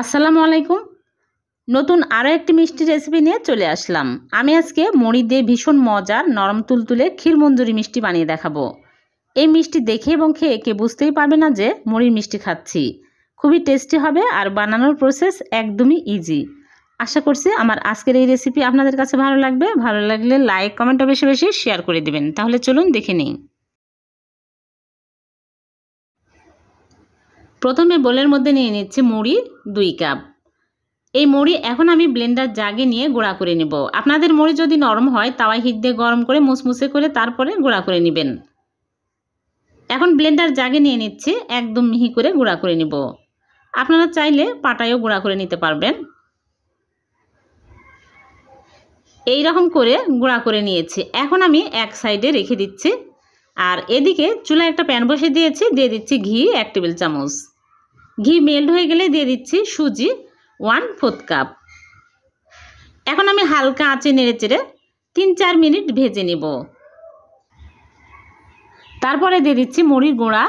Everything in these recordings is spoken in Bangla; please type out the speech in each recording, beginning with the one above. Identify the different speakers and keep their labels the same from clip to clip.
Speaker 1: আসসালামু আলাইকুম। নতুন আরও একটি মিষ্টি রেসিপি নিয়ে চলে আসলাম। আমি আজকে মুড়ি দিয়ে ভীষণ মজার নরম তুলতুলে ক্ষীরমঞ্জুরি মিষ্টি বানিয়ে দেখাবো। এই মিষ্টি দেখে এবং খেয়ে কে বুঝতেই পারবে না যে মুড়ির মিষ্টি খাচ্ছি। খুবই টেস্টি হবে আর বানানোর প্রসেস একদমই ইজি। আশা করছি আমার আজকের এই রেসিপি আপনাদের কাছে ভালো লাগবে। ভালো লাগলে লাইক কমেন্টও বেশি বেশি শেয়ার করে দিবেন। তাহলে চলুন দেখে নিই। প্রথমে বোলের মধ্যে নিয়ে নিচ্ছি মুড়ি 2 কাপ। এই মুড়ি এখন আমি ব্লেন্ডার জাগে নিয়ে গুঁড়া করে নেব। আপনাদের মুড়ি যদি নরম হয় তাওয়ায় হিট দিয়ে গরম করে মুসমুসে করে তারপরে গুঁড়া করে নেবেন। এখন ব্লেন্ডার জাগে নিয়ে নিচ্ছি, একদম মিহি করে গুঁড়া করে নেব। আপনারা চাইলে পাটায়ও গুঁড়া করে নিতে পারবেন। এই রকম করে গুঁড়া করে নিয়েছি। এখন আমি এক সাইডে রেখে দিচ্ছি। আর এদিকে চুলায় একটা প্যান বসিয়ে দিয়েছি, দিয়ে দিচ্ছি ঘি 1 টেবিল চামচ। ঘি মেল্ট হয়ে গেলে দিয়ে দিচ্ছি সুজি 1/4 কাপ। এখন আমি হালকা আঁচে নেড়েচেড়ে 3-4 মিনিট ভেজে নেব। তারপরে দিয়ে দিচ্ছি মুড়ির গুঁড়া।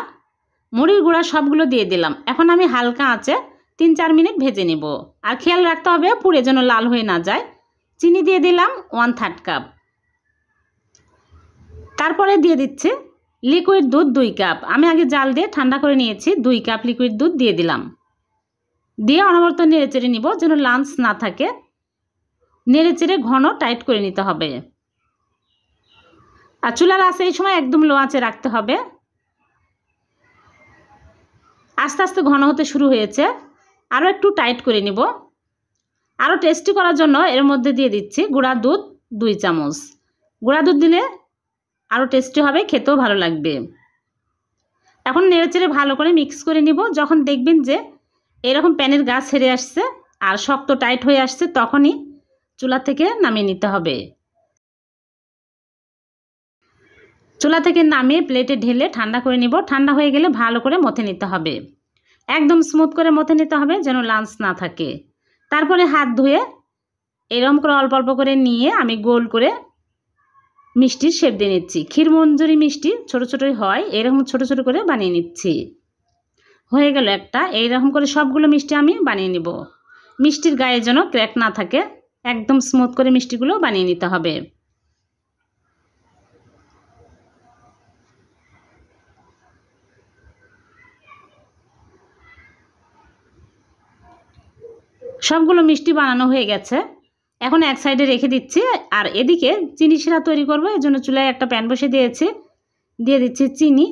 Speaker 1: মুড়ির গুঁড়া সবগুলো দিয়ে দিলাম। এখন আমি হালকা আঁচে 3-4 মিনিট ভেজে নেব। আর খেয়াল রাখতে হবে পুড়ে যেন লাল হয়ে না যায়। চিনি দিয়ে দিলাম 1/3 কাপ। তারপরে দিয়ে দিচ্ছি লিকুইড দুধ 2 কাপ। আমি আগে জাল দিয়ে ঠান্ডা করে নিয়েছি। 2 কাপ লিকুইড দুধ দিয়ে দিলাম। দিয়ে অনবরত নেড়েচেড়ে নিব যেন লাঞ্চ না থাকে। নেড়েচেড়ে ঘন টাইট করে নিতে হবে। আর চুলার আঁচ এই সময় একদম লো আঁচে রাখতে হবে। আস্তে আস্তে ঘন হতে শুরু হয়েছে, আরও একটু টাইট করে নিব। আরও টেস্টি করার জন্য এর মধ্যে দিয়ে দিচ্ছি গুঁড়া দুধ 2 চামচ। গুঁড়া দুধ দিলে আরও টেস্টি হবে, খেতেও ভালো লাগবে। এখন নেড়েচেড়ে ভালো করে মিক্স করে নিব। যখন দেখবেন যে এরকম প্যানের গা ছেড়ে আসছে আর শক্ত টাইট হয়ে আসছে তখনই চুলা থেকে নামিয়ে নিতে হবে। চুলা থেকে নামিয়ে প্লেটে ঢেলে ঠান্ডা করে নিব। ঠান্ডা হয়ে গেলে ভালো করে মথে নিতে হবে। একদম স্মুথ করে মথে নিতে হবে যেন লাঞ্চ না থাকে। তারপরে হাত ধুয়ে এরকম করে অল্প অল্প করে নিয়ে আমি গোল করে মিষ্টির শেপ দিয়ে নিচ্ছি। ক্ষীরমঞ্জুরি মিষ্টি ছোট ছোটই হয়, এরকম ছোট ছোট করে বানিয়ে নিচ্ছি। হয়ে গেল একটা। এইরকম করে সবগুলো মিষ্টি আমি বানিয়ে নিব। মিষ্টির গায়ে যেন ক্র্যাক না থাকে, একদম স্মুথ করে মিষ্টিগুলো বানিয়ে নিতে হবে। সবগুলো মিষ্টি বানানো হয়ে গেছে। এখন এক সাইডে রেখে দিচ্ছি। আর এদিকে চিনি শিরা তৈরি করব, এর জন্য চুলায় একটা প্যান বসিয়ে দিয়েছি। দিয়ে দিচ্ছি চিনি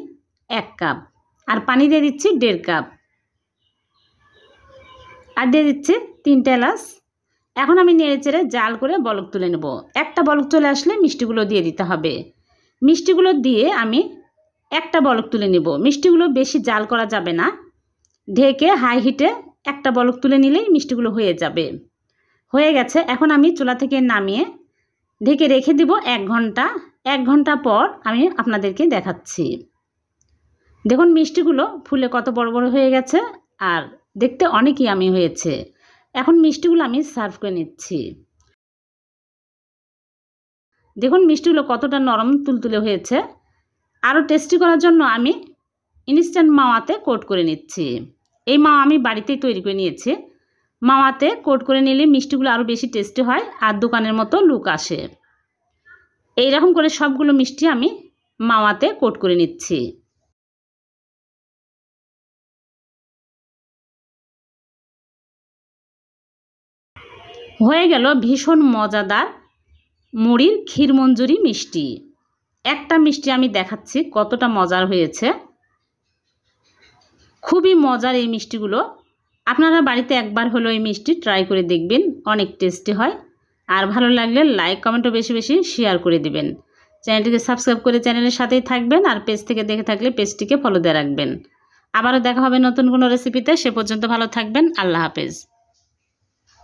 Speaker 1: 1 কাপ আর পানি দিয়ে দিচ্ছি 1.5 কাপ আর দিয়ে দিচ্ছি 3টে এলাচ। এখন আমি নেড়েচেড়ে জাল করে বলক তুলে নেব। একটা বলক চলে আসলে মিষ্টিগুলো দিয়ে দিতে হবে। মিষ্টিগুলো দিয়ে আমি একটা বলক তুলে নেব। মিষ্টিগুলো বেশি জাল করা যাবে না। ঢেকে হাই হিটে একটা বলক তুলে নিলেই মিষ্টিগুলো হয়ে যাবে। হয়ে গেছে। এখন আমি চুলা থেকে নামিয়ে ঢেকে রেখে দিব 1 ঘন্টা। 1 ঘন্টা পর আমি আপনাদেরকে দেখাচ্ছি। দেখুন মিষ্টিগুলো ফুলে কত বড় বড় হয়ে গেছে আর দেখতে অনেক ইয়ামি হয়েছে। এখন মিষ্টিগুলো আমি সার্ভ করে নিচ্ছি। দেখুন মিষ্টিগুলো কতটা নরম তুলতুলে হয়েছে। আরও টেস্টি করার জন্য আমি ইনস্ট্যান্ট মাওয়াতে কোট করে নিচ্ছি। এই মাওয়া আমি বাড়িতেই তৈরি করে নিয়েছি। মাওয়াতে কোট করে নিলে মিষ্টিগুলো আরও বেশি টেস্টি হয় আর দোকানের মতো লুক আসে। এই রকম করে সবগুলো মিষ্টি আমি মাওয়াতে কোট করে নিচ্ছি। হয়ে গেল ভীষণ মজাদার মুড়ির ক্ষীরমঞ্জুরি মিষ্টি। একটা মিষ্টি আমি দেখাচ্ছি কতটা মজার হয়েছে। খুবই মজার এই মিষ্টিগুলো। আপনারা বাড়িতে একবার হলো এই মিষ্টি ট্রাই করে দেখবেন, অনেক টেস্টি হয়। আর ভালো লাগলে লাইক কমেন্টও বেশি বেশি শেয়ার করে দিবেন। চ্যানেলটিকে সাবস্ক্রাইব করে চ্যানেলের সাথেই থাকবেন। আর পেজ থেকে দেখে থাকলে পেজটিকে ফলো দিয়ে রাখবেন। আবারও দেখা হবে নতুন কোনো রেসিপিতে। সে পর্যন্ত ভালো থাকবেন। আল্লাহ হাফেজ।